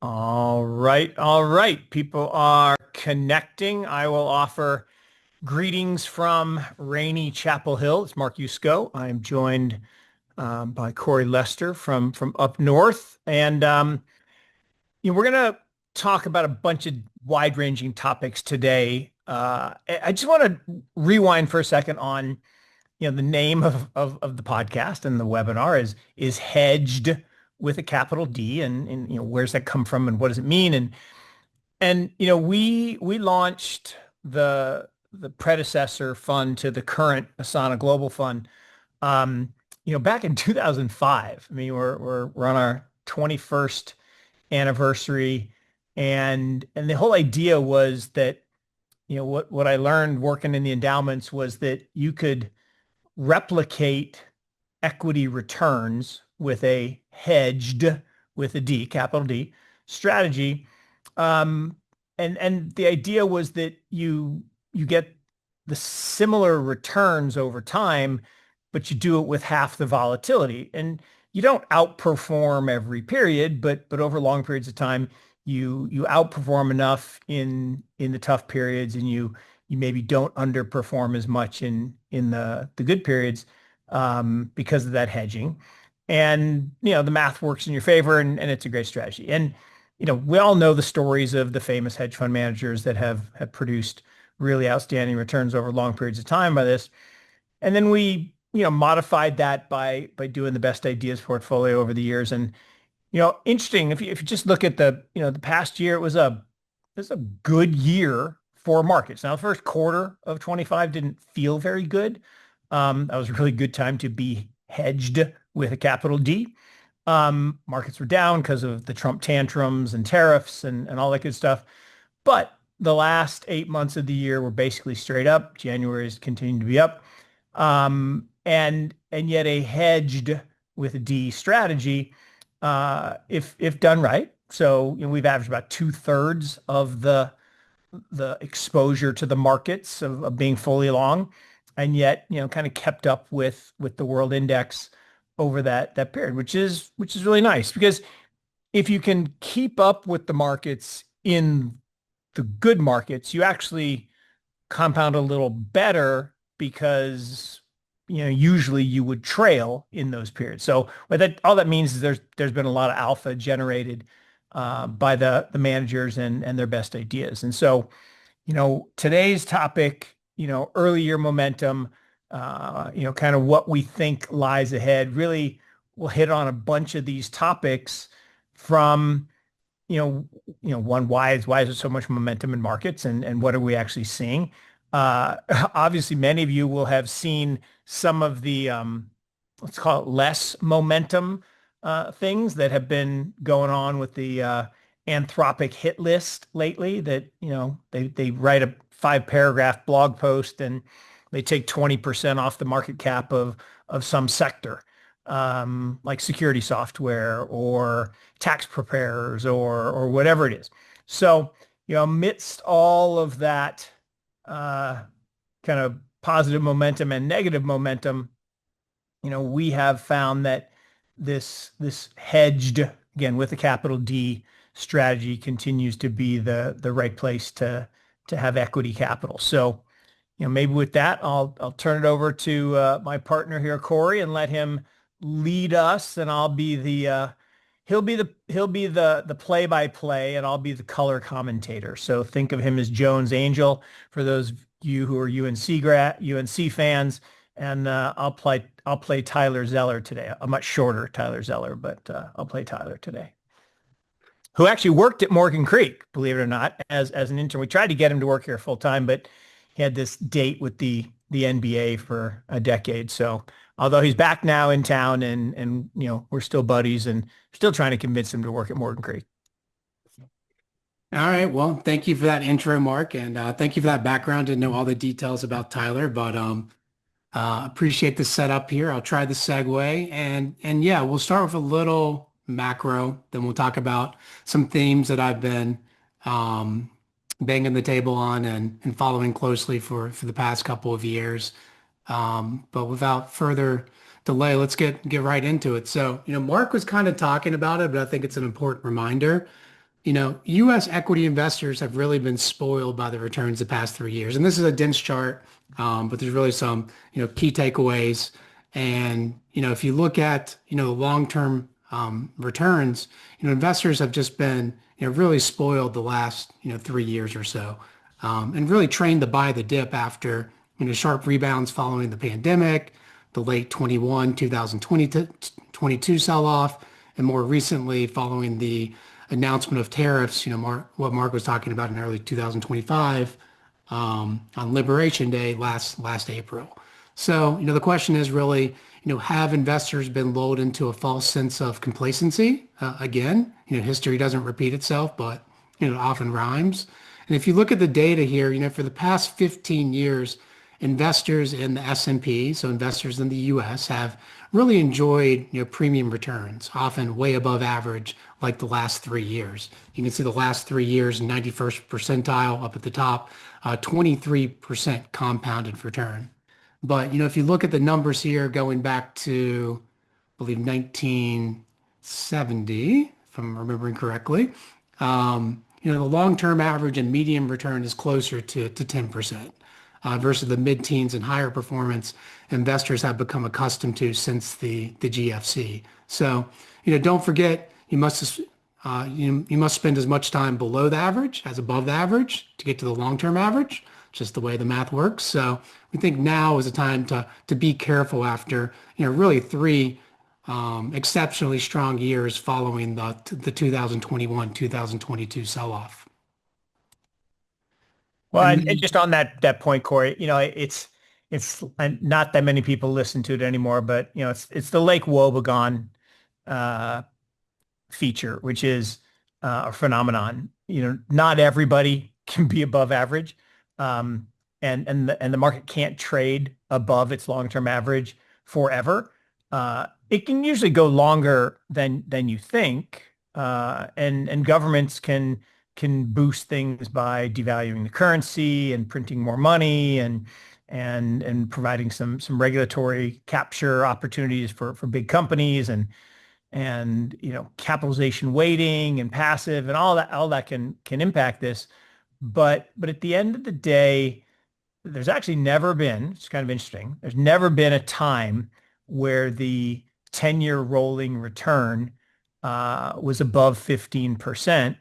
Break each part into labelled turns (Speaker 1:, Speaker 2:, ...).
Speaker 1: All right, all right. People are connecting. I will offer greetings from rainy Chapel Hill. It's Mark Yusko. I'm joined by Corey Lester from up north, and we're gonna talk about a bunch of wide-ranging topics today. I just want to rewind for a second on the name of the podcast and the webinar is hedged with a capital D, and where's that come from and what does it mean? And we launched the predecessor fund to the current Asana Global Fund, back in 2005. I mean, we're on our 21st anniversary, and the whole idea was that what I learned working in the endowments was that you could replicate equity returns with a hedged, with a D, capital D, strategy. Um, and the idea was that you get the similar returns over time, but you do it with half the volatility. And you don't outperform every period, but over long periods of time, you outperform enough in the tough periods, and you maybe don't underperform as much in the good periods, because of that hedging. And the math works in your favor, and it's a great strategy. And we all know the stories of the famous hedge fund managers that have produced really outstanding returns over long periods of time by this. And then we modified that by doing the best ideas portfolio over the years. And interesting, if you just look at the past year, it was a good year for markets. Now, the first quarter of 25 didn't feel very good. That was a really good time to be hedged with a capital D. Markets were down because of the Trump tantrums and tariffs and all that good stuff. But the last 8 months of the year were basically straight up. January is continuing to be up. And yet a hedged with a D strategy, if done right. So we've averaged about 2/3 of the exposure to the markets of being fully long, and yet kind of kept up with the world index over that period, which is really nice, because if you can keep up with the markets in the good markets, you actually compound a little better, because usually you would trail in those periods. So what that all that means is there's been a lot of alpha generated by the managers and their best ideas. And so today's topic, early year momentum, kind of what we think lies ahead. Really, we'll hit on a bunch of these topics from, one, why is there so much momentum in markets, and what are we actually seeing? Obviously, many of you will have seen some of the, let's call it less momentum things that have been going on with the Anthropic hit list lately, that, they write a 5-paragraph blog post and they take 20% off the market cap of some sector, like security software or tax preparers or whatever it is. So, amidst all of that kind of positive momentum and negative momentum, we have found that this hedged, again with a capital D strategy, continues to be the right place to have equity capital. So, maybe with that, I'll turn it over to my partner here, Corey, and let him lead us, and I'll be the he'll be the play-by-play, and I'll be the color commentator. So think of him as Jones Angel for those of you who are UNC fans, and I'll play Tyler Zeller today. A much shorter Tyler Zeller, but I'll play Tyler today, who actually worked at Morgan Creek, believe it or not, as an intern. We tried to get him to work here full time, but he had this date with the NBA for a decade. So although he's back now in town, and we're still buddies and still trying to convince him to work at Morgan Creek.
Speaker 2: All right. Well, thank you for that intro, Mark, and thank you for that background to know all the details about Tyler. But appreciate the setup here. I'll try the segue, and yeah, we'll start with a little macro. Then we'll talk about some themes that I've been banging the table on and following closely for the past couple of years. But without further delay, let's get right into it. So, Mark was kind of talking about it, but I think it's an important reminder. U.S. equity investors have really been spoiled by the returns the past 3 years. And this is a dense chart, but there's really some, key takeaways. And, if you look at, the long-term returns, investors have just been, really spoiled the last, 3 years or so, and really trained to buy the dip after, sharp rebounds following the pandemic, the late 2022 sell-off, and more recently following the announcement of tariffs, what Mark was talking about in early 2025 on Liberation Day last April. So, the question is really, have investors been lulled into a false sense of complacency? Again, history doesn't repeat itself, but, it often rhymes. And if you look at the data here, for the past 15 years, investors in the S&P, so investors in the US, have really enjoyed, premium returns, often way above average, like the last 3 years. You can see the last 3 years, 91st percentile up at the top, 23% compounded return. But, if you look at the numbers here going back to, I believe, 1970, if I'm remembering correctly, the long-term average and median return is closer to 10%, versus the mid-teens and higher performance investors have become accustomed to since the GFC. So, don't forget, you must spend as much time below the average as above the average to get to the long-term average, just the way the math works. So we think now is a time to be careful after, really three exceptionally strong years following the 2021-2022 sell-off.
Speaker 1: Well,
Speaker 2: And
Speaker 1: and just on that point, Corey, it's and not that many people listen to it anymore, but it's the Lake Wobegon uh, feature, which is a phenomenon. Not everybody can be above average, and the market can't trade above its long-term average forever. It can usually go longer than you think, and governments can boost things by devaluing the currency and printing more money and providing some regulatory capture opportunities for big companies and capitalization weighting and passive and all that can impact this. But at the end of the day, there's actually never been, it's kind of interesting, there's never been a time where the 10-year rolling return was above 15%,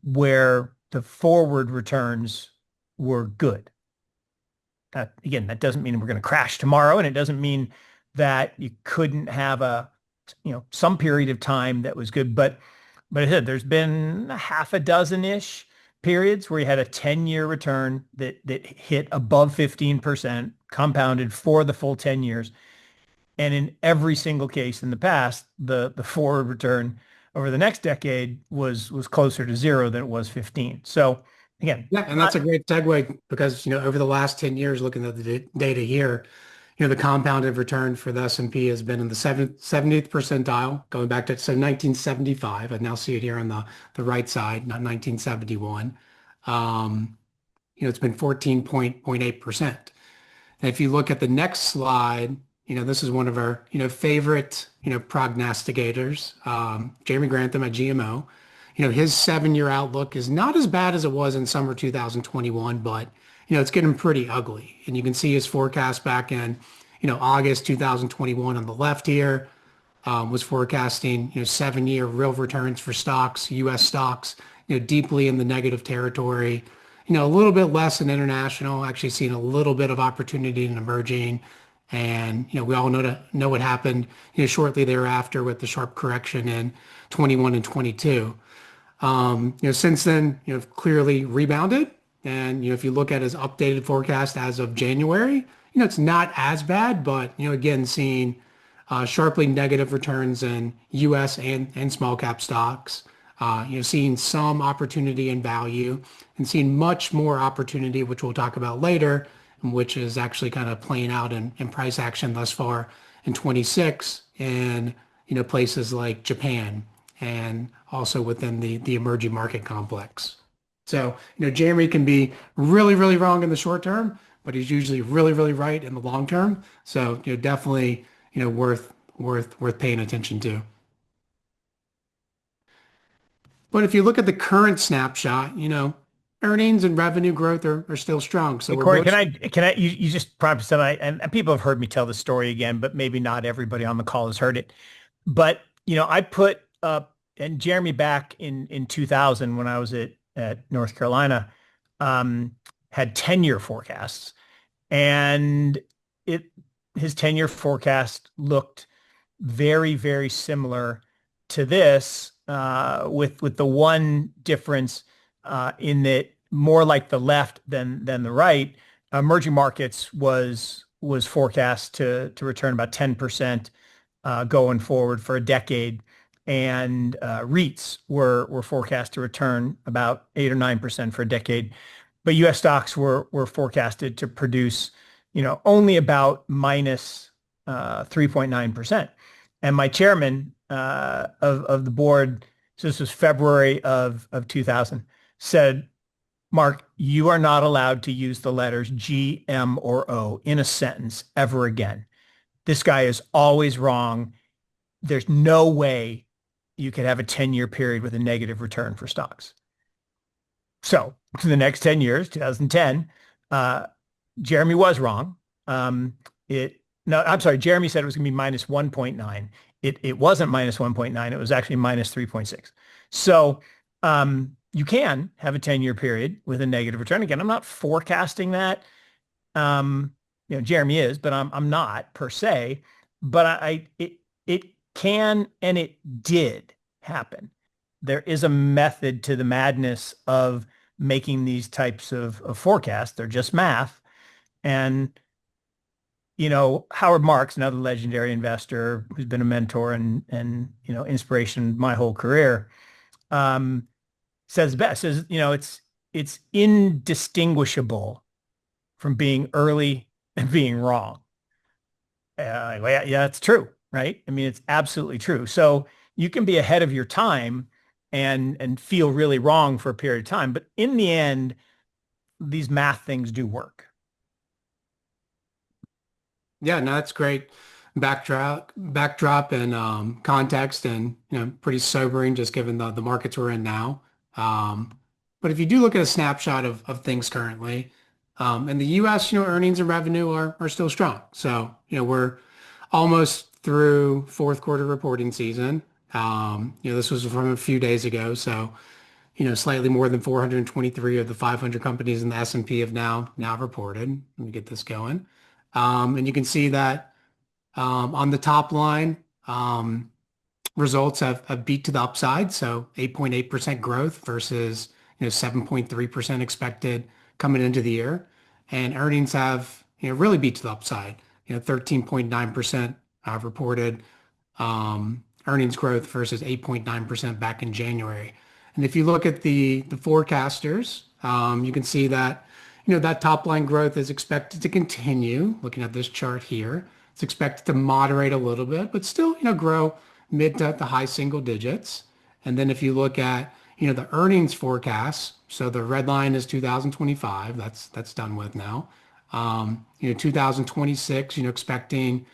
Speaker 1: where the forward returns were good. Again, that doesn't mean we're going to crash tomorrow, and it doesn't mean that you couldn't have some period of time that was good. But I said there's been half a dozen-ish periods where you had a 10-year return that hit above 15% compounded for the full 10 years. And in every single case in the past, the forward return over the next decade was closer to zero than it was 15. So again,
Speaker 2: yeah, and that's a great segue because, over the last 10 years, looking at the data here, the compounded return for the S&P has been in the 70th percentile, going back to 1975. I now see it here on the right side, not 1971. It's been 14.8%. And if you look at the next slide, this is one of our, favorite, prognosticators, Jeremy Grantham at GMO. His 7-year outlook is not as bad as it was in summer 2021, but, it's getting pretty ugly. And you can see his forecast back in, August 2021 on the left here, was forecasting, 7-year real returns for stocks, U.S. stocks, deeply in the negative territory, a little bit less in international, actually seeing a little bit of opportunity in emerging. And, we all know what happened, shortly thereafter with the sharp correction in 21 and 22. Since then, clearly rebounded. And, if you look at his updated forecast as of January, it's not as bad, but, again, seeing sharply negative returns in U.S. and small cap stocks, seeing some opportunity in value and seeing much more opportunity, which we'll talk about later, which is actually kind of playing out in price action thus far in 26 in, places like Japan and also within the emerging market complex. So, Jeremy can be really, really wrong in the short term, but he's usually really, really right in the long term. So, definitely, worth paying attention to. But if you look at the current snapshot, earnings and revenue growth are still strong. So
Speaker 1: Hey,
Speaker 2: we're
Speaker 1: Corey,
Speaker 2: most,
Speaker 1: you just prompted something, and people have heard me tell the story again, but maybe not everybody on the call has heard it. But, I put up, and Jeremy back in 2000 when I was at North Carolina, um, had 10-year forecasts, and it his 10-year forecast looked very, very similar to this, with the one difference, in that more like the left than the right. Emerging markets was forecast to return about 10%, going forward for a decade, and REITs were forecast to return about 8 or 9% for a decade. But U.S. stocks were forecasted to produce, only about minus 3.9%. And my chairman, of the board, so this was February of 2000, said, Mark, you are not allowed to use the letters G, M, or O in a sentence ever again. This guy is always wrong. There's no way you could have a 10-year period with a negative return for stocks. So for the next 10 years, 2010, Jeremy was wrong. No, I'm sorry. Jeremy said it was going to be minus 1.9. It wasn't minus 1.9. It was actually minus 3.6. So, you can have a 10-year period with a negative return. Again, I'm not forecasting that. Jeremy is, but I'm not per se. But it can, and it did happen. There is a method to the madness of making these types of forecasts. They're just math. And, Howard Marks, another legendary investor who's been a mentor and inspiration my whole career, says best, says, it's indistinguishable from being early and being wrong. Well, yeah, it's true, right? I mean, it's absolutely true. So you can be ahead of your time and feel really wrong for a period of time, but in the end, these math things do work.
Speaker 2: yeah, no, that's great backdrop and context, and pretty sobering just given the markets we're in now. Um, but if you do look at a snapshot of things currently, in the U.S., earnings and revenue are still strong. So we're almost through fourth quarter reporting season. This was from a few days ago, so slightly more than 423 of the 500 companies in the S&P have now reported. Let me get this going. And you can see that on the top line, results have beat to the upside. So 8.8% growth versus 7.3% expected coming into the year. And earnings have really beat to the upside. 13.9% reported earnings growth versus 8.9% back in January. And if you look at the forecasters, you can see that that top line growth is expected to continue. Looking at this chart here, it's expected to moderate a little bit, but still, grow mid to high single digits. And then if you look at, the earnings forecasts, so the red line is 2025, that's done with now. 2026, expecting,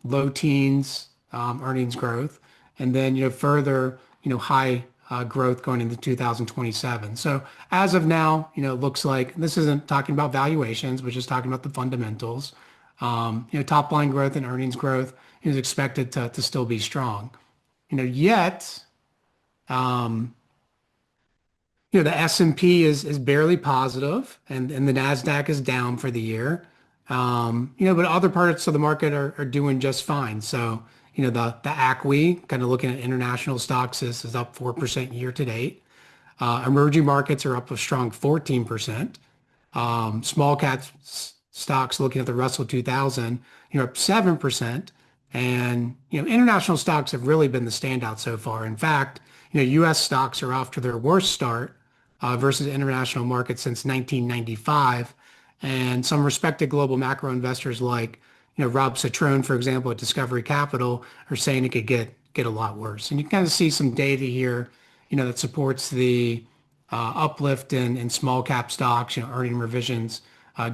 Speaker 2: low teens earnings growth, and then, further, high growth going into 2027. So as of now, it looks like this isn't talking about valuations, but just talking about the fundamentals. Top line growth and earnings growth is expected to still be strong. Yet, the S&P is barely positive, and the Nasdaq is down for the year. But other parts of the market are doing just fine. So, the ACWI, kind of looking at international stocks, is up 4% year to date. Emerging markets are up a strong 14%. Small cap stocks, looking at the Russell 2000, up 7%. And, international stocks have really been the standout so far. In fact, U.S. stocks are off to their worst start versus international markets since 1995. And some respected global macro investors like, Rob Citrone, for example, at Discovery Capital, are saying it could get a lot worse. And you kind of see some data here, that supports the uplift in small cap stocks, earning revisions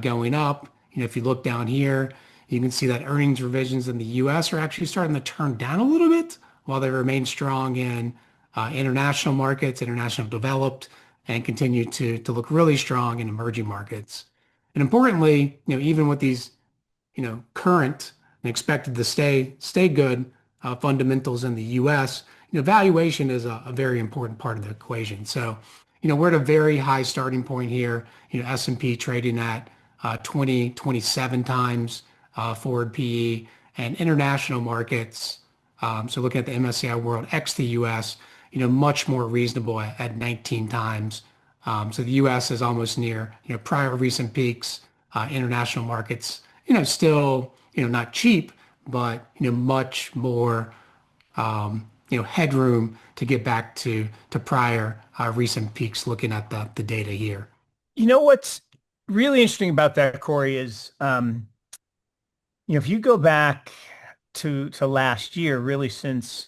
Speaker 2: going up. If you look down here, you can see that earnings revisions in the U.S. are actually starting to turn down a little bit while they remain strong in international markets, international developed, and continue to look really strong in emerging markets. And importantly, even with these, current and expected to stay good fundamentals in the U.S., valuation is a very important part of the equation. So, we're at a very high starting point here. S&P trading at 27 times forward PE, and international markets. So looking at the MSCI World X the US, much more reasonable at 19 times. So the US is almost near, prior recent peaks. International markets, still, not cheap, but, much more, headroom to get back to prior recent peaks looking at the data here.
Speaker 1: What's really interesting about that, Corey, is if you go back to last year, really since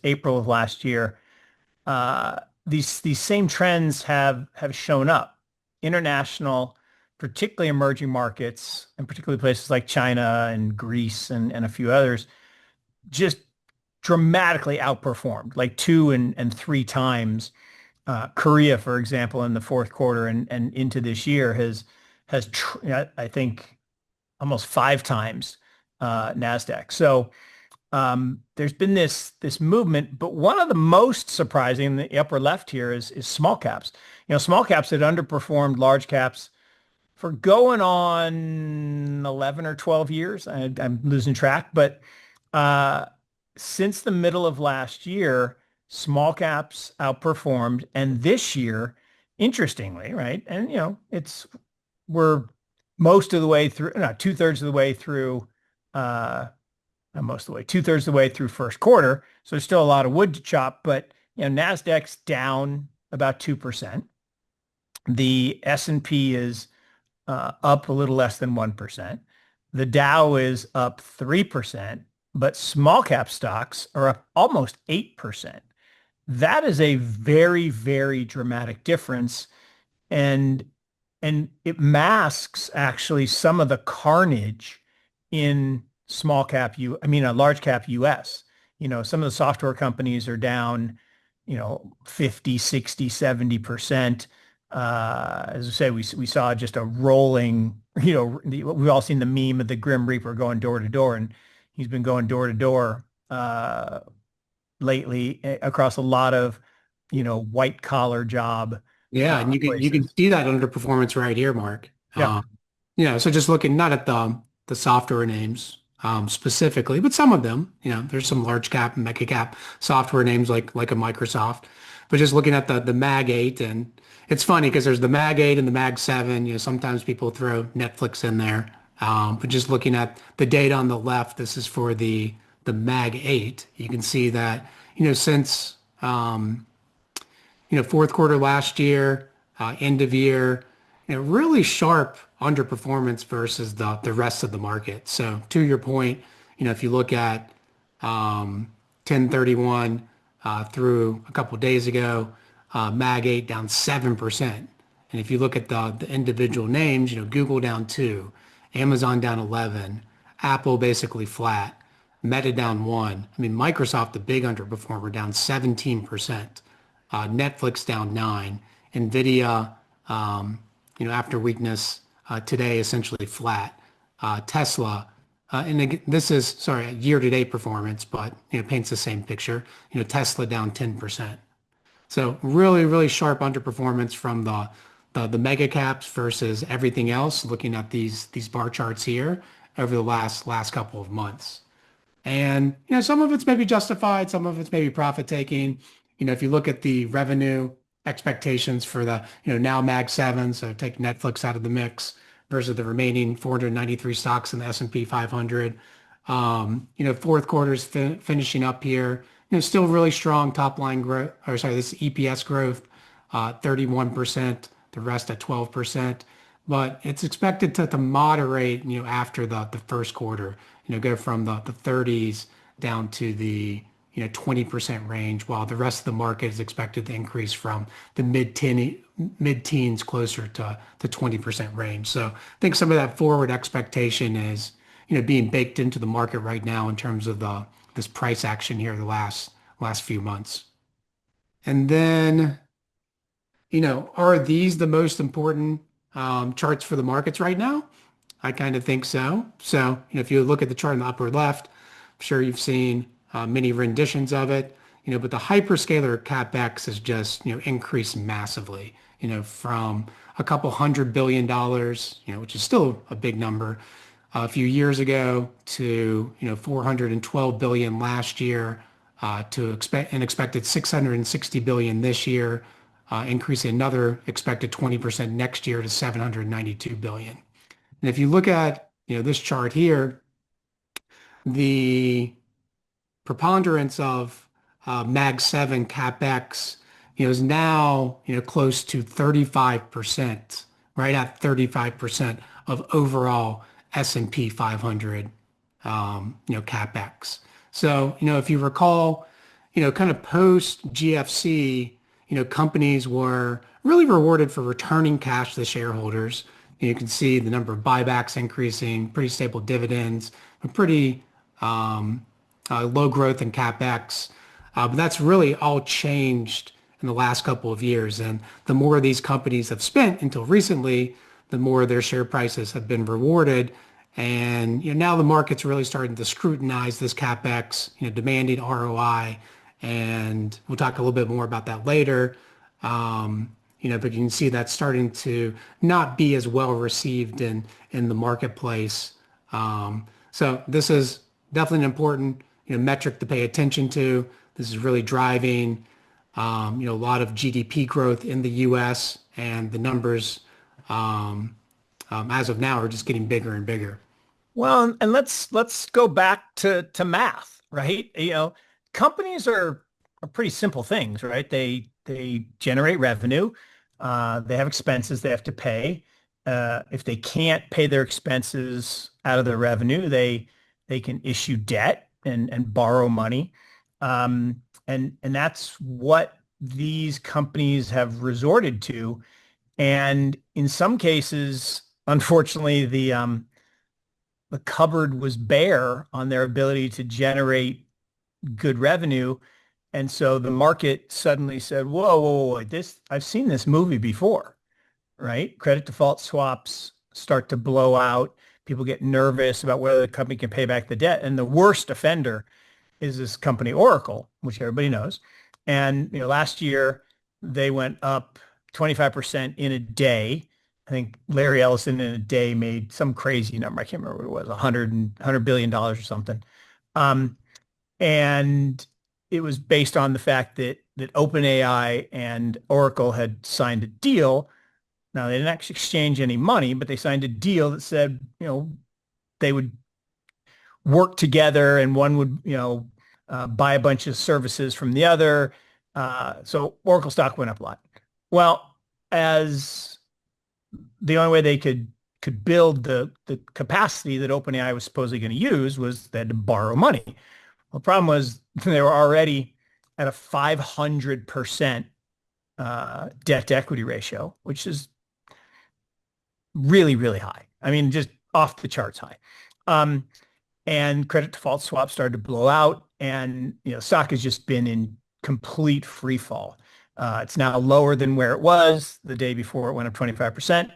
Speaker 1: April of last year, these same trends have shown up. International, particularly emerging markets, and particularly places like China and Greece and a few others, just dramatically outperformed, like 2 and 3 times. Korea, for example, in the fourth quarter and into this year I think almost 5 times Nasdaq. So there's been this movement, but one of the most surprising in the upper left here is small caps. Small caps had underperformed large caps for going on 11 or 12 years. I'm losing track, but since the middle of last year, small caps outperformed, and this year, interestingly, right? And we're most of the way through, no, 2/3 of the way through, not most of the way, 2/3 of the way through first quarter. So there's still a lot of wood to chop, but Nasdaq's down about 2%. The S&P is up a little less than 1%. The Dow is up 3%, but small cap stocks are up almost 8%. That is a very, very dramatic difference. And it masks actually some of the carnage in large cap US. Some of the software companies are down, 50, 60, 70%. As I say, we saw just a rolling, we've all seen the meme of the Grim Reaper going door to door, and he's been going door to door lately across a lot of, white collar job.
Speaker 2: Yeah, and you can see that underperformance right here, Mark.
Speaker 1: Yeah.
Speaker 2: So just looking not at the software names specifically, but some of them, there's some large cap and mega cap software names like a Microsoft, but just looking at the Mag 8, and it's funny because there's the Mag 8 and the Mag 7. Sometimes people throw Netflix in there, but just looking at the data on the left, this is for the Mag 8. You can see that since fourth quarter last year, end of year, really sharp underperformance versus the rest of the market. So to your point, if you look at 10/31 through a couple of days ago, Mag 8 down 7%. And if you look at the individual names, Google down 2, Amazon down 11, Apple basically flat, Meta down 1. I mean, Microsoft, the big underperformer, down 17%. Netflix down 9. Nvidia, after weakness today, essentially flat. Tesla, and again, this is, sorry, year-to-date performance, but paints the same picture. Tesla down 10%. So really, really sharp underperformance from the mega caps versus everything else. Looking at these bar charts here over the last couple of months, and some of it's maybe justified, some of it's maybe profit taking. If you look at the revenue expectations for the now Mag 7, so take Netflix out of the mix versus the remaining 493 stocks in the S&P 500. Fourth quarter's finishing up here. Still really strong top line growth, or sorry, this EPS growth, 31%, the rest at 12%. But it's expected to moderate, after the first quarter, go from the 30s down to the 20% range, while the rest of the market is expected to increase from the mid-teens closer to the 20% range. So I think some of that forward expectation is, being baked into the market right now in terms of this price action here the last few months. And then, are these the most important charts for the markets right now? I kind of think so. So, if you look at the chart in the upper left, I'm sure you've seen many renditions of it, but the hyperscaler CapEx has just, increased massively, from a couple $100 billion, which is still a big number, a few years ago to, 412 billion last year, to expect an expected 660 billion this year, increasing another expected 20% next year to 792 billion. And if you look at, this chart here, the preponderance of Mag 7 CapEx, is now, close to 35%, right at 35% of overall S&P 500, CapEx. So, if you recall, kind of post GFC, companies were really rewarded for returning cash to the shareholders. You can see the number of buybacks increasing, pretty stable dividends, a pretty low growth in CapEx. But that's really all changed in the last couple of years. And the more these companies have spent until recently, the more their share prices have been rewarded. And now the market's really starting to scrutinize this CapEx, demanding ROI. And we'll talk a little bit more about that later. But you can see that's starting to not be as well received in the marketplace. So this is definitely an important metric to pay attention to. This is really driving a lot of GDP growth in the U.S. and the numbers as of now are just getting bigger and bigger.
Speaker 1: Well, and let's go back to math, right? Companies are pretty simple things, right? They generate revenue, they have expenses they have to pay. If they can't pay their expenses out of their revenue, they can issue debt and borrow money, and that's what these companies have resorted to. And in some cases, unfortunately, the cupboard was bare on their ability to generate good revenue. And so the market suddenly said, whoa, whoa, whoa, I've seen this movie before, right? Credit default swaps start to blow out. People get nervous about whether the company can pay back the debt. And the worst offender is this company, Oracle, which everybody knows. And, last year they went up 25% in a day. I think Larry Ellison in a day made some crazy number. I can't remember what it was, $100 billion or something. And it was based on the fact that OpenAI and Oracle had signed a deal. Now, they didn't actually exchange any money, but they signed a deal that said, they would work together and one would, buy a bunch of services from the other. So Oracle stock went up a lot. Well, as the only way they could build the capacity that OpenAI was supposedly going to use was they had to borrow money. Well, the problem was they were already at a 500% debt to equity ratio, which is really, really high. I mean, just off the charts high. And credit default swaps started to blow out, and stock has just been in complete free fall. It's now lower than where it was the day before it went up 25%,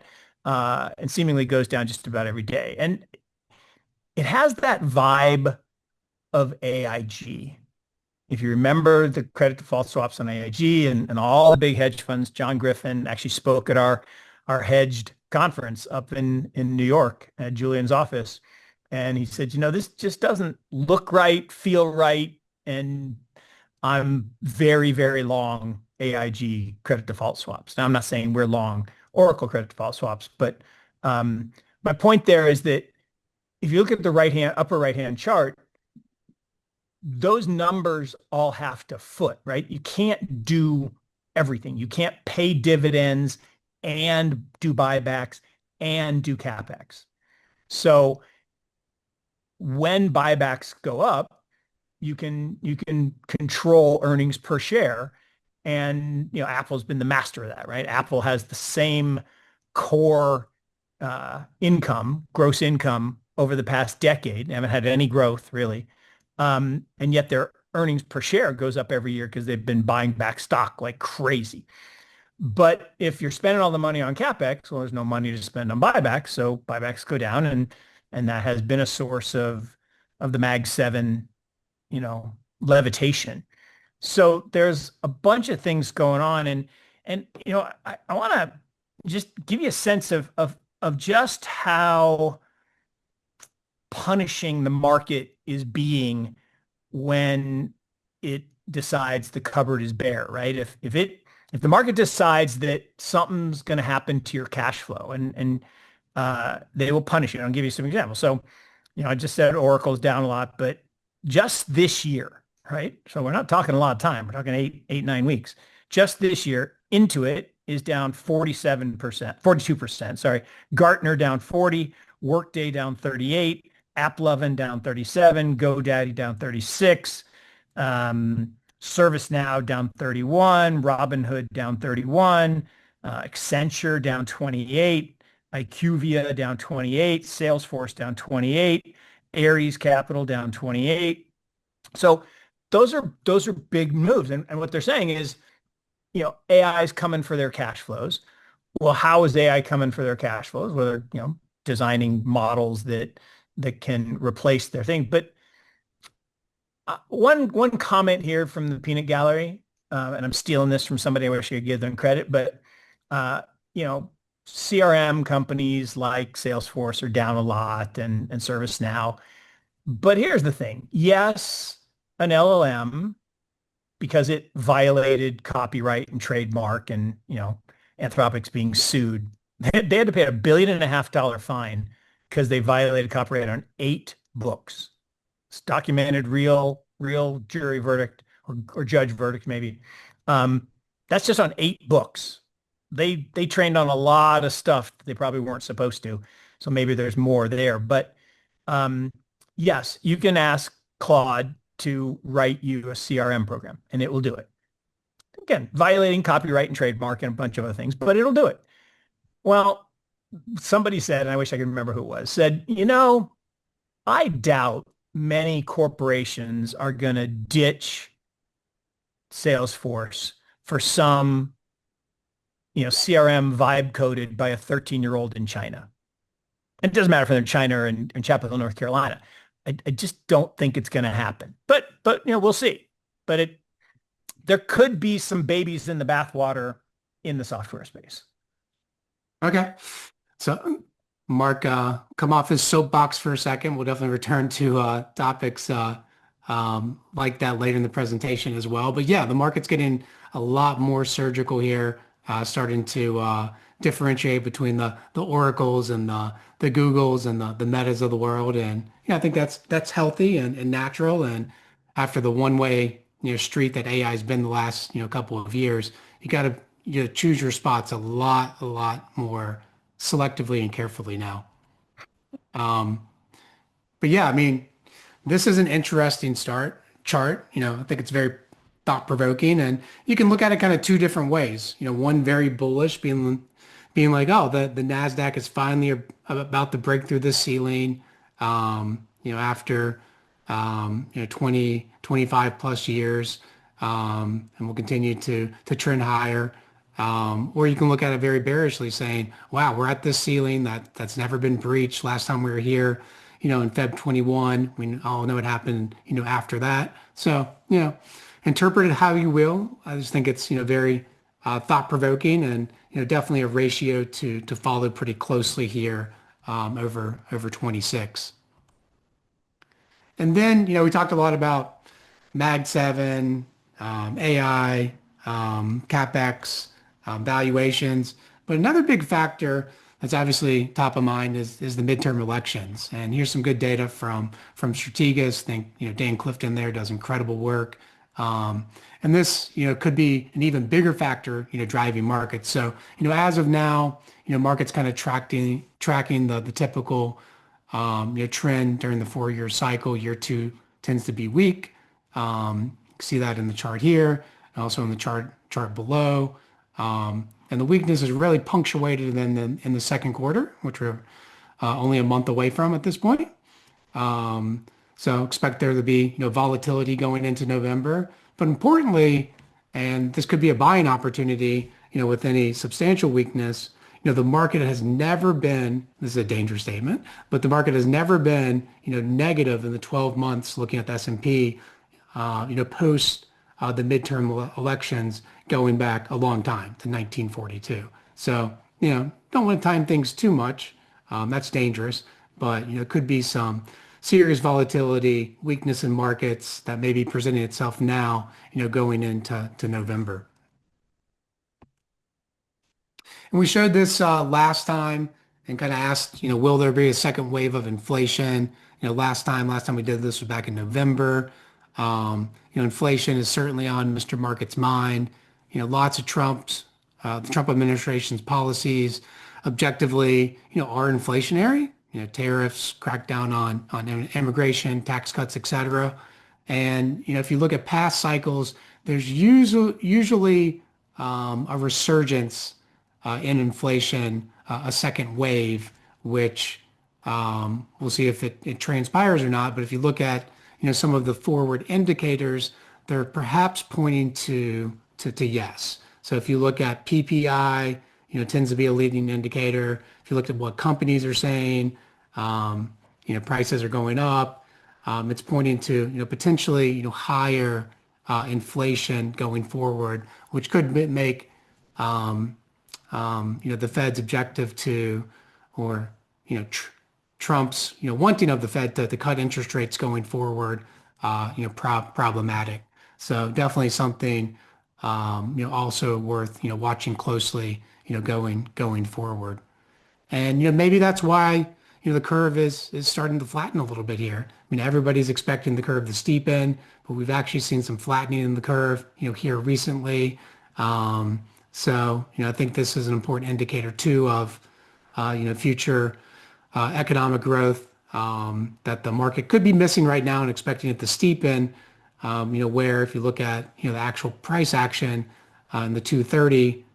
Speaker 1: and seemingly goes down just about every day. And it has that vibe of AIG. If you remember the credit default swaps on AIG and all the big hedge funds, John Griffin actually spoke at our hedged conference up in New York at Julian's office. And he said, this just doesn't look right, feel right. And I'm very, very long AIG credit default swaps. Now, I'm not saying we're long Oracle credit default swaps, but my point there is that if you look at the upper right-hand chart, those numbers all have to foot, right? You can't do everything. You can't pay dividends and do buybacks and do CapEx. So when buybacks go up, you can control earnings per share. And, Apple's been the master of that, right? Apple has the same core income, gross income over the past decade. They haven't had any growth really. And yet their earnings per share goes up every year because they've been buying back stock like crazy. But if you're spending all the money on CapEx, well, there's no money to spend on buybacks, so buybacks go down, and that has been a source of the Mag 7, levitation. So there's a bunch of things going on, and I want to just give you a sense of just how punishing the market is being when it decides the cupboard is bare, right? If the market decides that something's going to happen to your cash flow, and they will punish you. I'll give you some examples. So, I just said Oracle's down a lot, but just this year, right? So we're not talking a lot of time. We're talking 9 weeks. Just this year, Intuit is down 47%, 42%. Sorry. Gartner down 40, Workday down 38, AppLovin down 37, GoDaddy down 36, ServiceNow down 31, Robinhood down 31, Accenture down 28, IQVIA down 28, Salesforce down 28, Ares Capital down 28. So those are big moves. And what they're saying is, AI is coming for their cash flows. Well, how is AI coming for their cash flows? Whether, designing models that can replace their thing. But one comment here from the peanut gallery, and I'm stealing this from somebody. I wish I could give them credit, but CRM companies like Salesforce are down a lot, and ServiceNow. But here's the thing: yes, an LLM, because it violated copyright and trademark, and Anthropic's being sued. They had to pay $1.5 billion fine because they violated copyright on 8 books. It's documented, real jury verdict or judge verdict maybe. That's just on 8 books. They trained on a lot of stuff that they probably weren't supposed to. So maybe there's more there. But yes, you can ask Claude to write you a CRM program, and it will do it. Again, violating copyright and trademark and a bunch of other things, but it'll do it. Well, somebody said, and I wish I could remember who it was, said, I doubt many corporations are going to ditch Salesforce for some, CRM vibe coded by a 13-year-old in China. It doesn't matter if they're in China or in Chapel Hill, North Carolina. I just don't think it's going to happen. But we'll see. But there could be some babies in the bathwater in the software space.
Speaker 2: Okay. So Mark, come off his soapbox for a second. We'll definitely return to topics like that later in the presentation as well. But yeah, the market's getting a lot more surgical here, starting to differentiate between the Oracles and the Googles and the Metas of the world. And I think that's healthy and natural. And after the one-way street that AI has been the last couple of years, you got to choose your spots a lot more selectively and carefully now. But yeah, I mean, this is an interesting chart. I think it's very thought-provoking, and you can look at it kind of 2 different ways. One very bullish, being like, oh, the Nasdaq is finally about to break through the ceiling. After 20, 25 plus years, and will continue to trend higher. Or you can look at it very bearishly, saying, wow, we're at this ceiling that's never been breached. Last time we were here, in Feb 21, we all know what happened, after that. So, interpret it how you will. I just think it's, very thought-provoking, and, definitely a ratio to follow pretty closely here over 26. And then, we talked a lot about Mag 7, AI, CapEx, valuations. But another big factor that's obviously top of mind is the midterm elections. And here's some good data from Strategas. I think, Dan Clifton there does incredible work. And this, could be an even bigger factor, driving markets. So, as of now, markets kind of tracking the typical, trend during the 4-year cycle. Year 2 tends to be weak. See that in the chart here, and also in the chart below. And the weakness is really punctuated in the second quarter, which we're only a month away from at this point. So So expect there to be, volatility going into November. But importantly, and this could be a buying opportunity, with any substantial weakness, the market has never been, this is a dangerous statement, but the market has never been, negative in the 12 months looking at the S&P, post the midterm elections going back a long time to 1942. So, don't want to time things too much. That's dangerous, but, it could be some serious volatility, weakness in markets that may be presenting itself now, going into November. And we showed this last time and kind of asked, will there be a second wave of inflation? Last time we did this was back in November. Inflation is certainly on Mr. Market's mind. Lots of the Trump administration's policies objectively, are inflationary. Tariffs, crackdown on immigration, tax cuts, et cetera. And, if you look at past cycles, there's usually a resurgence in inflation, a second wave, which we'll see if it transpires or not. But if you look at, some of the forward indicators, they're perhaps pointing to yes. So if you look at PPI, tends to be a leading indicator. If you look at what companies are saying, prices are going up. It's pointing to, potentially, higher inflation going forward, which could make, the Fed's objective to, or, Trump's, wanting of the Fed to cut interest rates going forward, problematic. So definitely something, also worth, watching closely, going forward. And, maybe that's why, the curve is starting to flatten a little bit here. I mean, everybody's expecting the curve to steepen, but we've actually seen some flattening in the curve, here recently. So, I think this is an important indicator too of, future economic growth that the market could be missing right now and expecting it to steepen. Where if you look at, the actual price action in the 230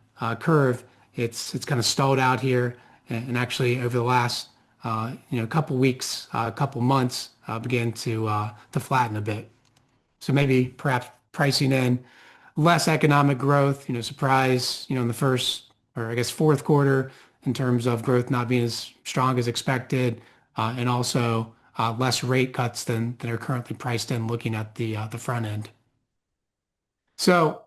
Speaker 2: curve, it's kind of stalled out here, and actually over the last couple weeks, couple months, began to flatten a bit. So maybe perhaps pricing in less economic growth, surprise, in the first, or I guess fourth quarter, in terms of growth not being as strong as expected, and also less rate cuts than are currently priced in looking at the front end. So,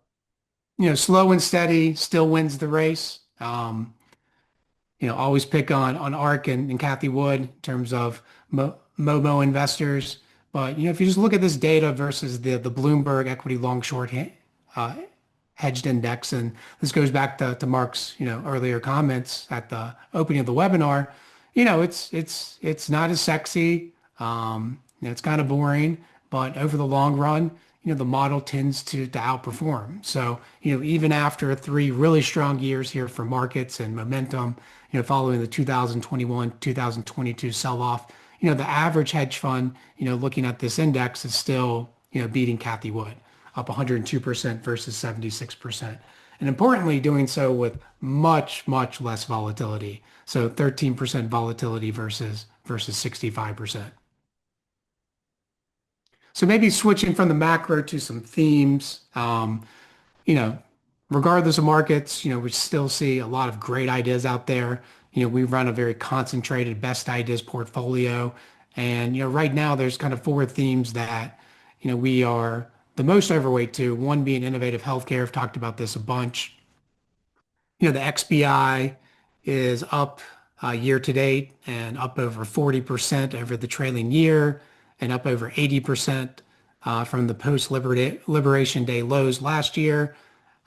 Speaker 2: slow and steady still wins the race. Always pick on ARK and Cathie Wood in terms of MOMO investors. But, if you just look at this data versus the Bloomberg equity long short hedged index, and this goes back to Mark's, earlier comments at the opening of the webinar, it's not as sexy. It's kind of boring, but over the long run, the model tends to outperform. So, even after 3 really strong years here for markets and momentum, following the 2021, 2022 sell-off, the average hedge fund, looking at this index is still, beating Cathie Wood, up 102% versus 76%. And importantly, doing so with much, much less volatility. So 13% volatility versus 65%. So maybe switching from the macro to some themes, regardless of markets, we still see a lot of great ideas out there. We run a very concentrated best ideas portfolio. And, right now there's kind of 4 themes that, we are the most overweight to. One being innovative healthcare. I've talked about this a bunch. The XBI is up year to date and up over 40% over the trailing year and up over 80% from the post-Liberation Day lows last year.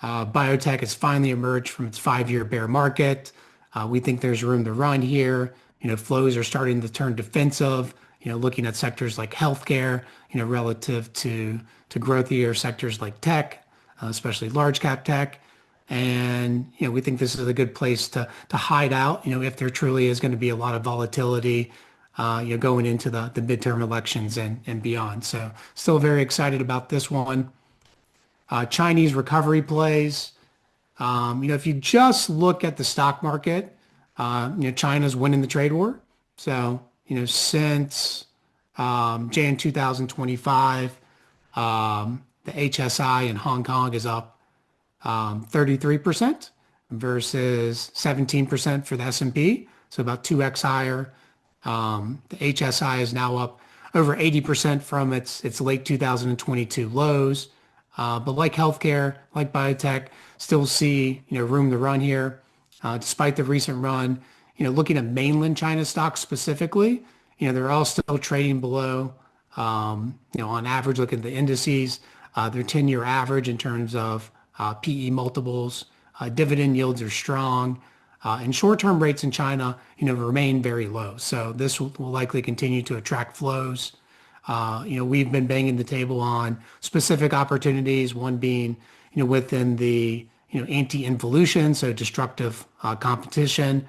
Speaker 2: Biotech has finally emerged from its 5-year bear market. We think there's room to run here. Flows are starting to turn defensive, looking at sectors like healthcare, relative to growthier sectors like tech, especially large cap tech. And, we think this is a good place to hide out, if there truly is going to be a lot of volatility, going into the midterm elections and beyond. So still very excited about this one. Chinese recovery plays. If you just look at the stock market, China's winning the trade war. So, since Jan 2025, the HSI in Hong Kong is up 33% versus 17% for the S&P, so about 2x higher. The HSI is now up over 80% from its late 2022 lows. But like healthcare, like biotech, still see room to run here, despite the recent run. Looking at mainland China stocks specifically, they're all still trading below. On average, look at the indices, their 10-year average in terms of PE multiples, dividend yields are strong, and short-term rates in China, remain very low. So this will likely continue to attract flows. We've been banging the table on specific opportunities, one being, within the, anti-involution, so destructive competition,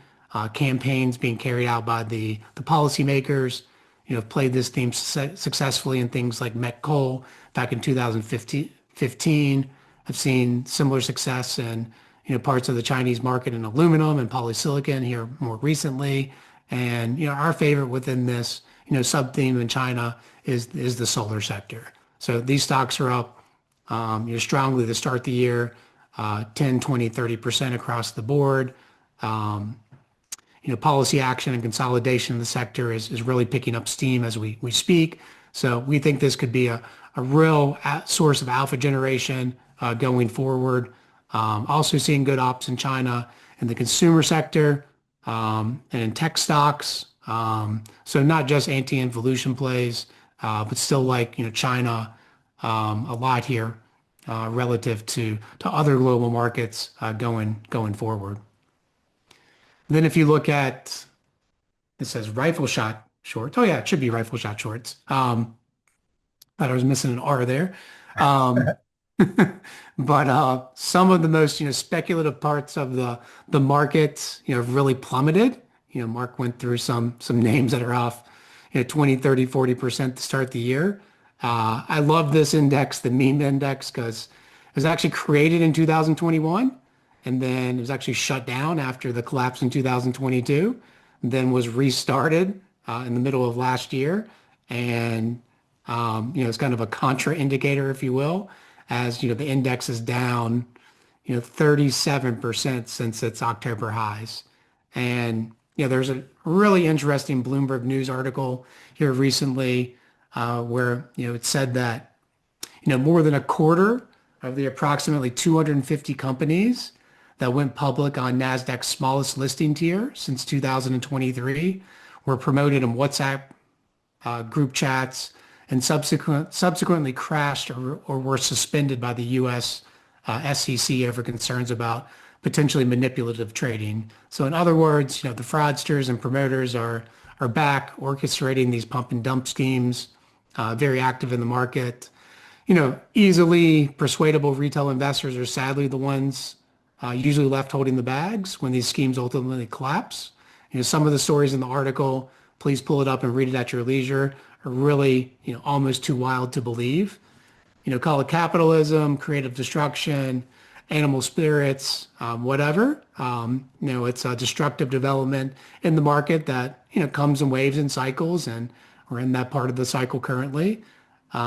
Speaker 2: campaigns being carried out by the policymakers, have played this theme successfully in things like met coal back in 2015. I've seen similar success in, parts of the Chinese market in aluminum and polysilicon here more recently. And, our favorite within this, sub-theme in China is the solar sector. So these stocks are up, strongly to start the year, 10, 20, 30% across the board. Policy action and consolidation in the sector is really picking up steam as we speak. So we think this could be a real source of alpha generation going forward. Also seeing good ops in China in the consumer sector and in tech stocks. So not just anti-involution plays, but still like China a lot here relative to other global markets going forward. Then if you look at, it says rifle shot shorts. Oh yeah, it should be rifle shot shorts. Thought I was missing an R there. But some of the most speculative parts of the market have really plummeted. Mark went through some names that are off 20, 30, 40% to start the year. I love this index, the meme index, because it was actually created in 2021 and then it was actually shut down after the collapse in 2022, then was restarted in the middle of last year. And it's kind of a contra indicator, if you will, as the index is down 37% since its October highs. And there's a really interesting Bloomberg News article here recently where it said that more than a quarter of the approximately 250 companies that went public on NASDAQ's smallest listing tier since 2023 were promoted in WhatsApp group chats and subsequently crashed or were suspended by the U.S. SEC over concerns about potentially manipulative trading. So in other words, the fraudsters and promoters are back orchestrating these pump and dump schemes, very active in the market. Easily persuadable retail investors are sadly the ones usually left holding the bags when these schemes ultimately collapse. Some of the stories in the article, please pull it up and read it at your leisure, are really, almost too wild to believe. Call it capitalism, creative destruction, animal spirits, whatever. It's a destructive development in the market that, comes in waves and cycles, and we're in that part of the cycle currently.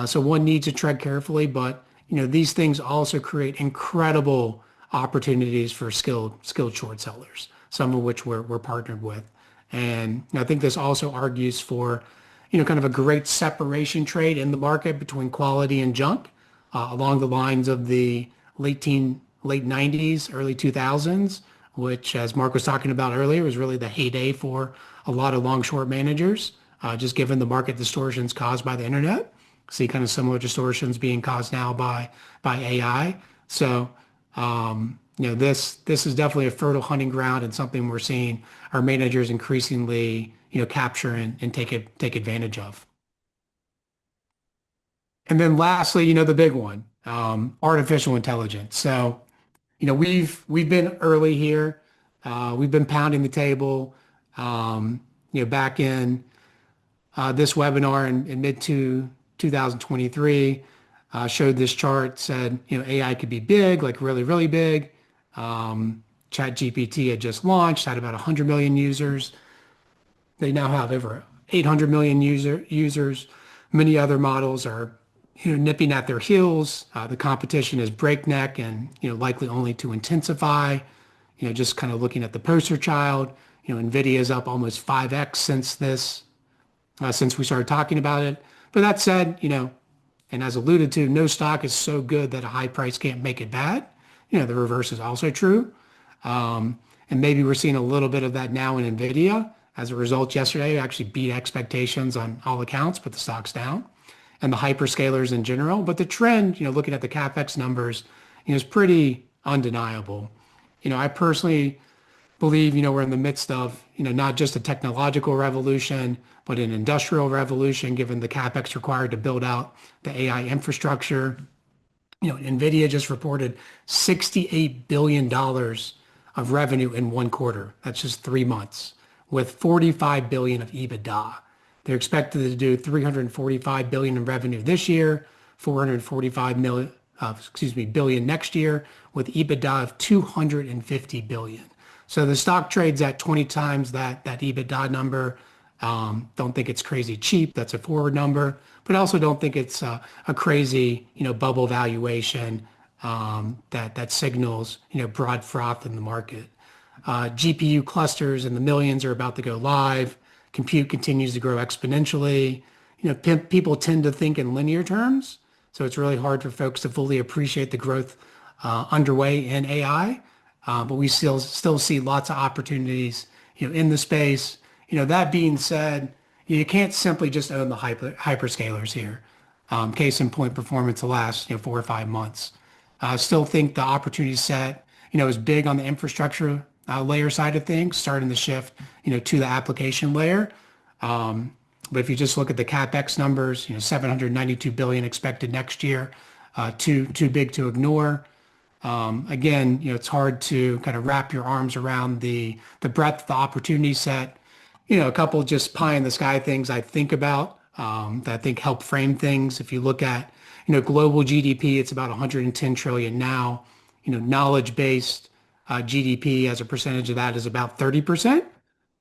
Speaker 2: So one needs to tread carefully, but, these things also create incredible opportunities for skilled short sellers, some of which we're partnered with. And I think this also argues for, kind of a great separation trade in the market between quality and junk, along the lines of the late 90s, early 2000s, which, as Mark was talking about earlier, was really the heyday for a lot of long short managers, just given the market distortions caused by the internet. See kind of similar distortions being caused now by AI. So, this is definitely a fertile hunting ground and something we're seeing our managers increasingly, capture and take advantage of. And then lastly, the big one, artificial intelligence. So, we've been early here. We've been pounding the table, back in this webinar in mid 2023, showed this chart, said, AI could be big, like really, really big. ChatGPT had just launched, had about 100 million users. They now have over 800 million users. Many other models are nipping at their heels. The competition is breakneck and likely only to intensify. Just kind of looking at the poster child, Nvidia is up almost 5x since we started talking about it. But that said, and as alluded to, no stock is so good that a high price can't make it bad. The reverse is also true. And maybe we're seeing a little bit of that now in Nvidia. As a result, yesterday we actually beat expectations on all accounts, but the stock's down. And the hyperscalers in general. But the trend, looking at the CapEx numbers, is pretty undeniable. I personally believe, we're in the midst of, not just a technological revolution, but an industrial revolution, given the CapEx required to build out the AI infrastructure. Nvidia just reported $68 billion of revenue in one quarter. That's just 3 months, with 45 billion of EBITDA. They're expected to do 345 billion in revenue this year, 445 billion next year, with EBITDA of 250 billion. So the stock trades at 20 times that EBITDA number. Don't think it's crazy cheap. That's a forward number, but also don't think it's a crazy, bubble valuation that signals, broad froth in the market. GPU clusters in the millions are about to go live. Compute continues to grow exponentially. People tend to think in linear terms, so it's really hard for folks to fully appreciate the growth underway in AI. But we still see lots of opportunities, in the space. That being said, you can't simply just own the hyperscalers here. Case in point, performance the last 4 or 5 months. I still think the opportunity set, is big on the infrastructure layer side of things, starting to shift, to the application layer. But if you just look at the CapEx numbers, 792 billion expected next year, too big to ignore. Again, it's hard to kind of wrap your arms around the breadth of the opportunity set. A couple just pie in the sky things I think about that I think help frame things. If you look at, global GDP, it's about 110 trillion now. Knowledge-based GDP as a percentage of that is about 30%.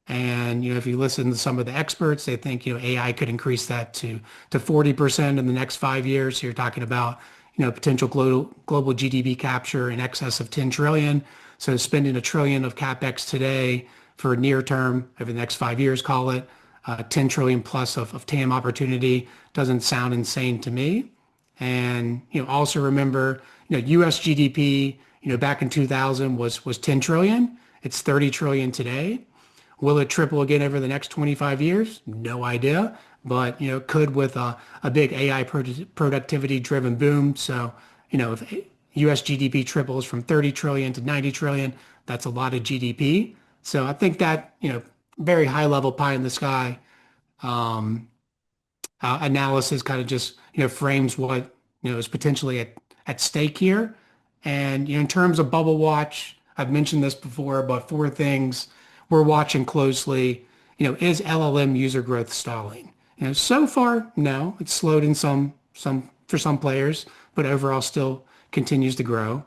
Speaker 2: And, if you listen to some of the experts, they think, AI could increase that to 40% in the next 5 years. So you're talking about, potential global GDP capture in excess of 10 trillion. So spending $1 trillion of CapEx today for near term over the next 5 years, call it 10 trillion plus of TAM opportunity doesn't sound insane to me. And, also remember, US GDP, back in 2000 was 10 trillion. It's 30 trillion today. Will it triple again over the next 25 years? No idea. But, could with a big AI productivity driven boom. So, if US GDP triples from 30 trillion to 90 trillion, that's a lot of GDP. So I think that, very high level pie in the sky analysis kind of just, frames what, is potentially at stake here. And, in terms of bubble watch, I've mentioned this before, but 4 things we're watching closely, is LLM user growth stalling? So far, no, it's slowed in some for some players, but overall still continues to grow.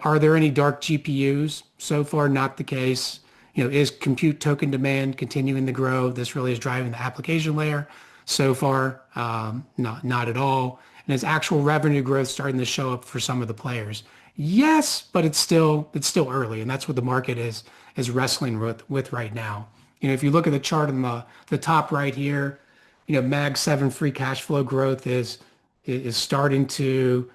Speaker 2: Are there any dark GPUs? So far, not the case. Is compute token demand continuing to grow? This really is driving the application layer. So far, not at all. And is actual revenue growth starting to show up for some of the players? Yes, but it's still early, and that's what the market is wrestling with right now. If you look at the chart on the top right here, Mag 7 free cash flow growth is starting to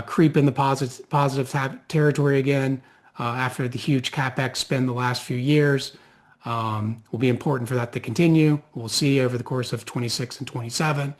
Speaker 2: creep in the positive territory again after the huge CapEx spend the last few years. Will be important for that to continue. We'll see over the course of 26 and 27.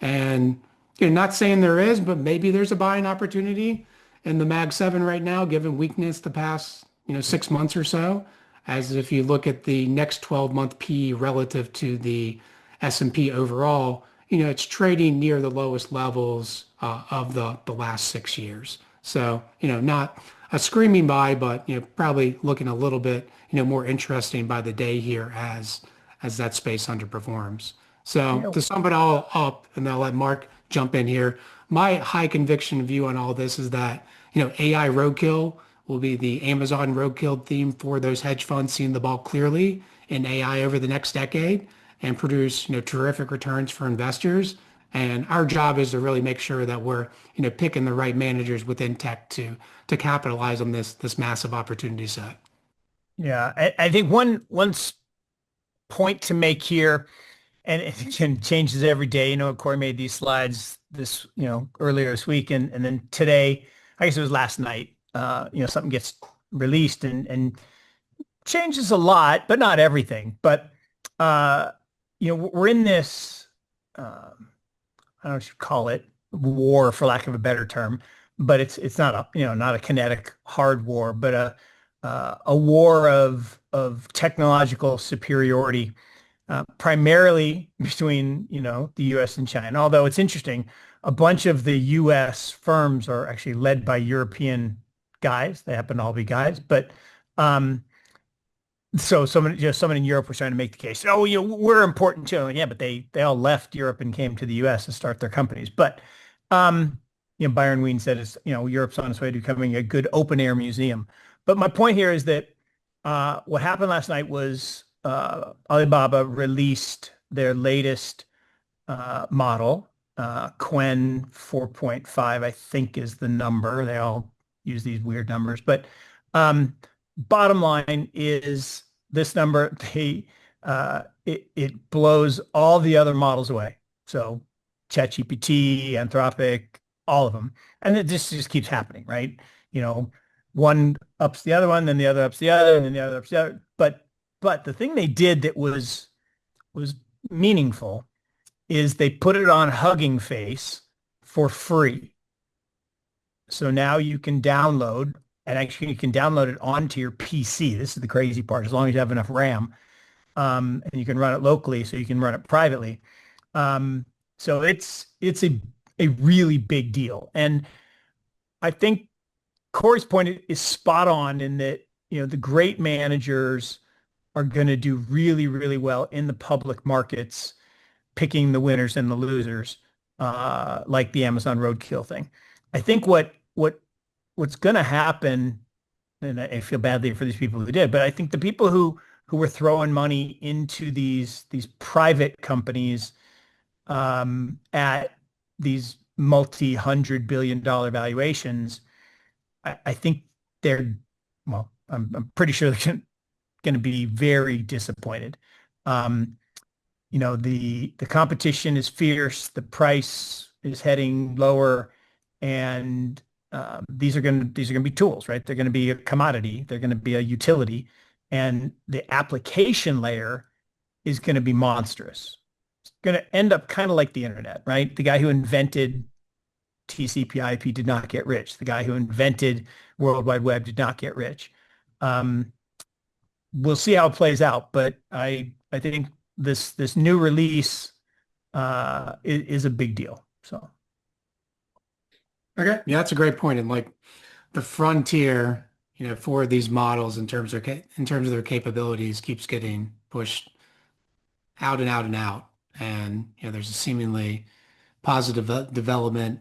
Speaker 2: And not saying there is, but maybe there's a buying opportunity in the Mag 7 right now, given weakness the past 6 months or so. As if you look at the next 12-month P relative to the S&P overall, it's trading near the lowest levels of the last 6 years. So, not a screaming buy, but, probably looking a little bit, more interesting by the day here as that space underperforms. So to sum it all up, and I'll let Mark jump in here, my high conviction view on all this is that, AI roadkill will be the Amazon roadkill theme for those hedge funds seeing the ball clearly in AI over the next decade. and produce, terrific returns for investors. And our job is to really make sure that we're, picking the right managers within tech to capitalize on this massive opportunity set.
Speaker 1: Yeah, I think one point to make here, and it can changes every day. Corey made these slides this, earlier this week, and then today, I guess it was last night. Something gets released and changes a lot, but not everything. But we're in this. I don't know what you call it, war, for lack of a better term, but it's not not a kinetic hard war, but a war of technological superiority, primarily between the U.S. and China. Although it's interesting, a bunch of the U.S. firms are actually led by European guys. They happen to all be guys, but so someone in Europe was trying to make the case, oh, we're important too. Yeah, but they all left Europe and came to the US to start their companies. But Byron Wien said it's, Europe's on its way to becoming a good open air museum. But my point here is that what happened last night was Alibaba released their latest model, Qwen 4.5, I think is the number. They all use these weird numbers, but bottom line is this number, it blows all the other models away. So ChatGPT, Anthropic, all of them. And it just keeps happening, right? One ups the other one, then the other ups the other, and then the other ups the other. But the thing they did that was meaningful is they put it on Hugging Face for free. So now you can download, and actually you can download it onto your PC. This is the crazy part, as long as you have enough RAM, and you can run it locally, so you can run it privately. So it's a really big deal. And I think Corey's point is spot on in that, the great managers are going to do really, really well in the public markets, picking the winners and the losers, like the Amazon roadkill thing. I think what's going to happen, and I feel badly for these people who did, but I think the people who were throwing money into these private companies at these multi-hundred-billion-dollar valuations, I think I'm pretty sure they're going to be very disappointed. The competition is fierce, the price is heading lower, and these are going to be tools, right? They're going to be a commodity. They're going to be a utility, and the application layer is going to be monstrous. It's going to end up kind of like the internet, right? The guy who invented TCP/IP did not get rich. The guy who invented World Wide Web did not get rich. We'll see how it plays out, but I think this new release is a big deal. So.
Speaker 2: Okay. Yeah, that's a great point. And like the frontier, for these models in terms of their capabilities keeps getting pushed out and out and out. And, there's a seemingly positive development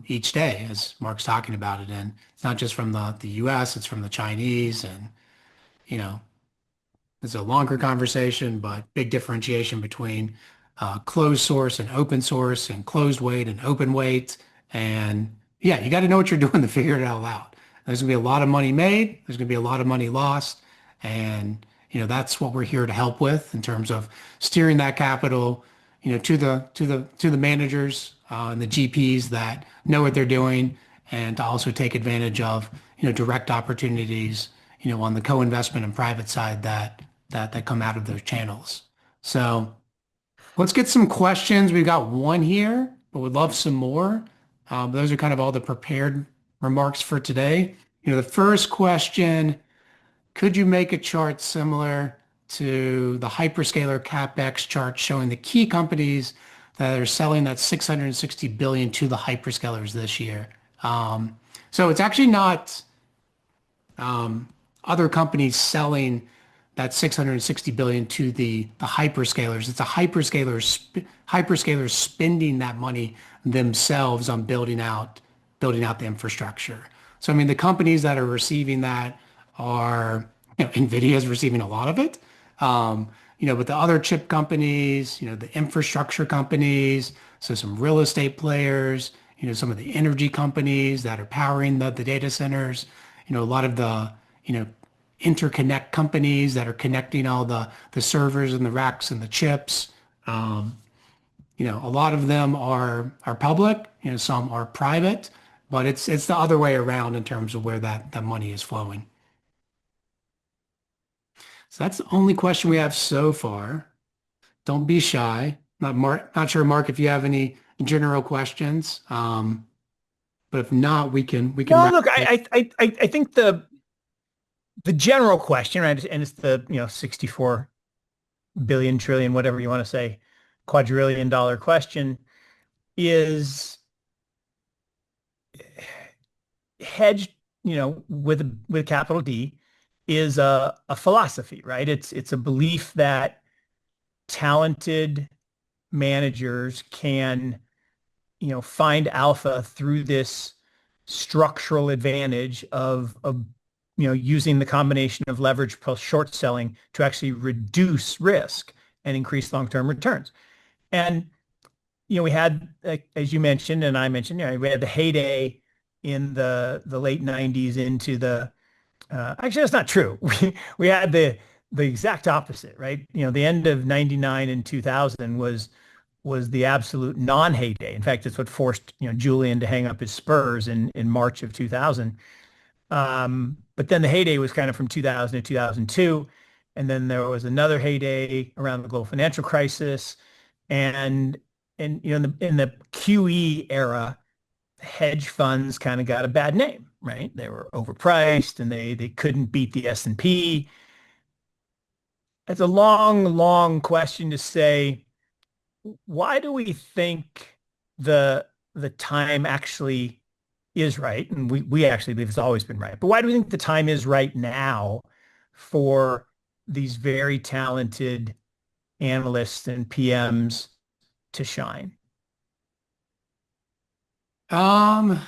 Speaker 2: each day, as Mark's talking about it. And it's not just from the US, it's from the Chinese. And, it's a longer conversation, but big differentiation between closed source and open source, and closed weight and open weight. And yeah, you got to know what you're doing to figure it all out. There's going to be a lot of money made. There's going to be a lot of money lost. And, that's what we're here to help with in terms of steering that capital, to the managers and the GPs that know what they're doing, and to also take advantage of, direct opportunities, on the co-investment and private side that come out of those channels. So let's get some questions. We've got one here, but we'd love some more. Those are kind of all the prepared remarks for today. The first question, could you make a chart similar to the hyperscaler CapEx chart showing the key companies that are selling that 660 billion to the hyperscalers this year? So it's actually not other companies selling that 660 billion to the hyperscalers. It's a hyperscalers spending that money themselves on building out the infrastructure. So I mean, the companies that are receiving that are, NVIDIA is receiving a lot of it. but the other chip companies, the infrastructure companies, so some real estate players, some of the energy companies that are powering the data centers, a lot of the, you know, interconnect companies that are connecting all the servers and the racks and the chips. Um, a lot of them are public, some are private, but it's the other way around in terms of where that money is flowing. So that's the only question we have so far. Don't be shy. Not sure, Mark, if you have any general questions. But if not, we can
Speaker 1: No,
Speaker 2: wrap
Speaker 1: look,
Speaker 2: it.
Speaker 1: I think the general question, right, and it's the 64 billion, trillion, whatever you want to say, quadrillion dollar question is hedged, with a capital D is a philosophy, right? It's a belief that talented managers can, find alpha through this structural advantage of using the combination of leverage plus short selling to actually reduce risk and increase long-term returns. And we had, as you mentioned, and I mentioned, we had the heyday in the late 90s into the actually that's not true. We had the exact opposite, right? The end of 99 and 2000 was the absolute non-heyday. In fact, it's what forced, Julian to hang up his Spurs in March of 2000. But then the heyday was kind of from 2000 to 2002. And then there was another heyday around the global financial crisis. And in the QE era, hedge funds kind of got a bad name, right? They were overpriced and they couldn't beat the S&P. It's a long, long question to say, why do we think the time actually is right? And we actually believe it's always been right. But why do we think the time is right now for these very talented analysts and PMs to shine?
Speaker 2: Um,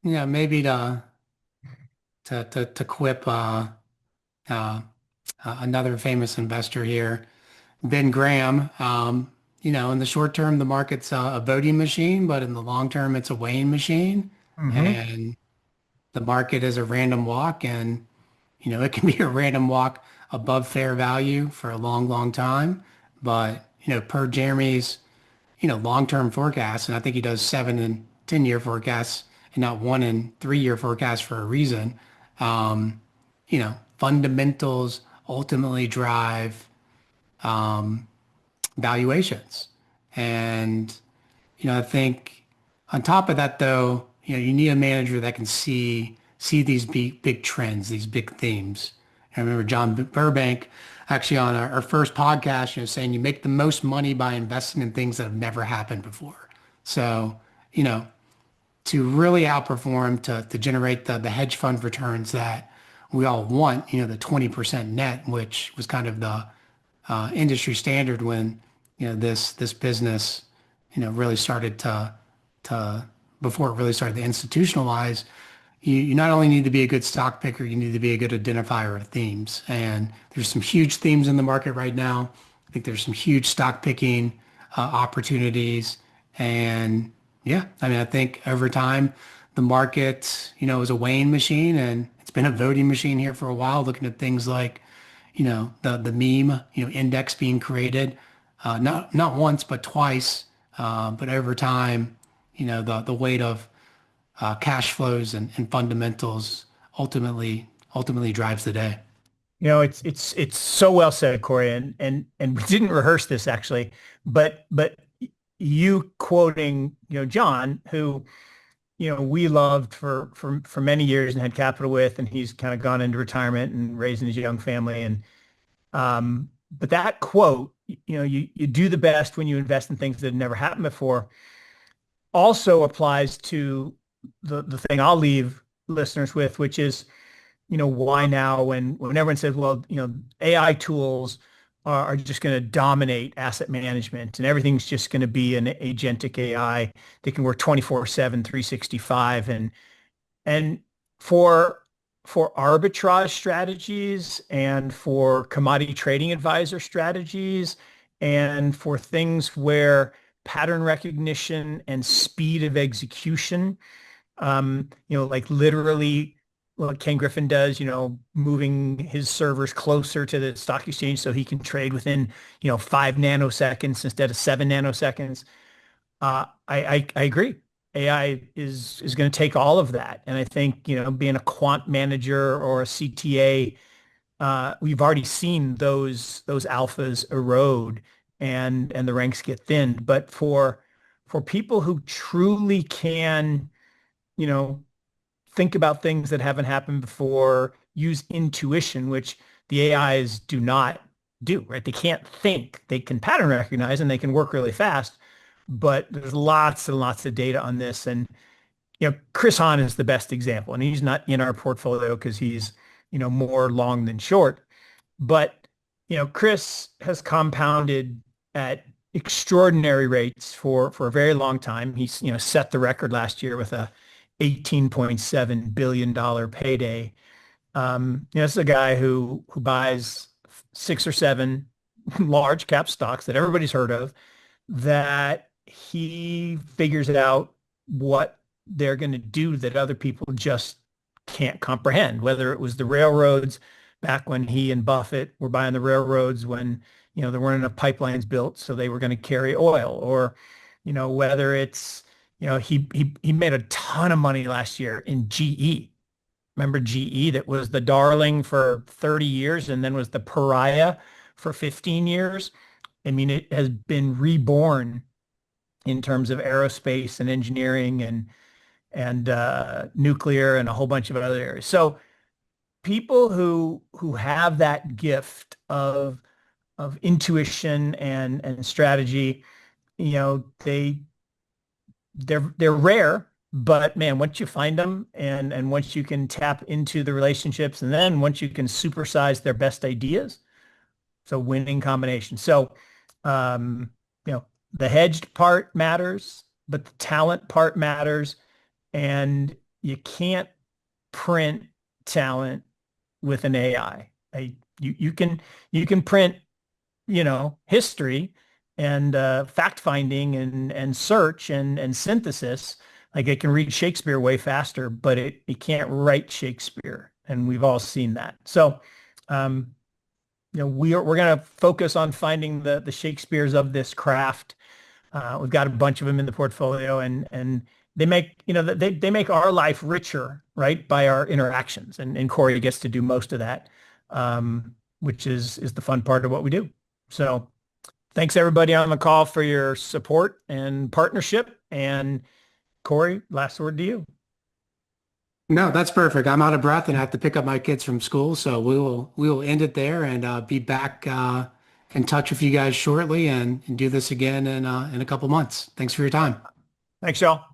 Speaker 2: maybe to quip uh, another famous investor here, Ben Graham. In the short term, the market's a voting machine, but in the long term, it's a weighing machine.
Speaker 1: Hmm.
Speaker 2: And the market is a random walk, and it can be a random walk above fair value for a long, long time. But per Jeremy's long-term forecasts, and I think he does 7 and 10 year forecasts and not 1 and 3 year forecasts for a reason. Fundamentals ultimately drive valuations. And, I think on top of that, though, you need a manager that can see these big trends, these big themes. I remember John Burbank actually on our first podcast, saying you make the most money by investing in things that have never happened before. So, you know, to really outperform, to generate the hedge fund returns that we all want, the 20% net, which was kind of the industry standard when, this business, really started to before it really started to institutionalize. You not only need to be a good stock picker, you need to be a good identifier of themes. And there's some huge themes in the market right now. I think there's some huge stock picking opportunities. And yeah, I think over time, the market, is a weighing machine, and it's been a voting machine here for a while, looking at things like, the meme, index being created, not once, but twice. But over time, the weight of cash flows and fundamentals ultimately drives the day.
Speaker 1: It's so well said, Corey, and we didn't rehearse this actually, but you quoting, John, who, we loved for many years and had capital with, and he's kind of gone into retirement and raising his young family. And but that quote, you do the best when you invest in things that have never happened before, also applies to the thing I'll leave listeners with, which is, why now when everyone says, well, AI tools are just going to dominate asset management and everything's just going to be an agentic AI that can work 24/7, 365. And for for arbitrage strategies and for commodity trading advisor strategies and for things where pattern recognition and speed of execution, like literally what Ken Griffin does, moving his servers closer to the stock exchange so he can trade within, 5 nanoseconds instead of 7 nanoseconds. I agree. AI is going to take all of that. And I think, being a quant manager or a CTA, we've already seen those alphas erode and the ranks get thinned. But for people who truly can, you know, think about things that haven't happened before, use intuition, which the AIs do not do, right? They can't think. They can pattern recognize and they can work really fast, but there's lots and lots of data on this. And, Chris Hahn is the best example, and he's not in our portfolio because he's, more long than short. But, Chris has compounded at extraordinary rates for a very long time. He's, set the record last year with a $18.7 billion payday. This is a guy who buys 6 or 7 large cap stocks that everybody's heard of, that he figures out what they're going to do that other people just can't comprehend, whether it was the railroads back when he and Buffett were buying the railroads when, there weren't enough pipelines built, so they were going to carry oil, or, whether it's, he made a ton of money last year in GE. Remember GE, that was the darling for 30 years and then was the pariah for 15 years. I mean, it has been reborn in terms of aerospace and engineering and nuclear and a whole bunch of other areas. So people who have that gift of intuition and strategy, they're rare, but man, once you find them and once you can tap into the relationships, and then once you can supersize their best ideas, it's a winning combination. So, the hedged part matters, but the talent part matters, and you can't print talent with an AI. You can print, history and fact finding and search and synthesis. Like, it can read Shakespeare way faster, but it can't write Shakespeare, and we've all seen that. So, we're going to focus on finding the Shakespeares of this craft. We've got a bunch of them in the portfolio, and they make, they make our life richer, right, by our interactions. And Corey gets to do most of that, which is the fun part of what we do. So thanks everybody on the call for your support and partnership. And Corey, last word to you.
Speaker 2: No, that's perfect. I'm out of breath and I have to pick up my kids from school. So we will end it there and be back in touch with you guys shortly and do this again in a couple months. Thanks for your time.
Speaker 1: Thanks, y'all.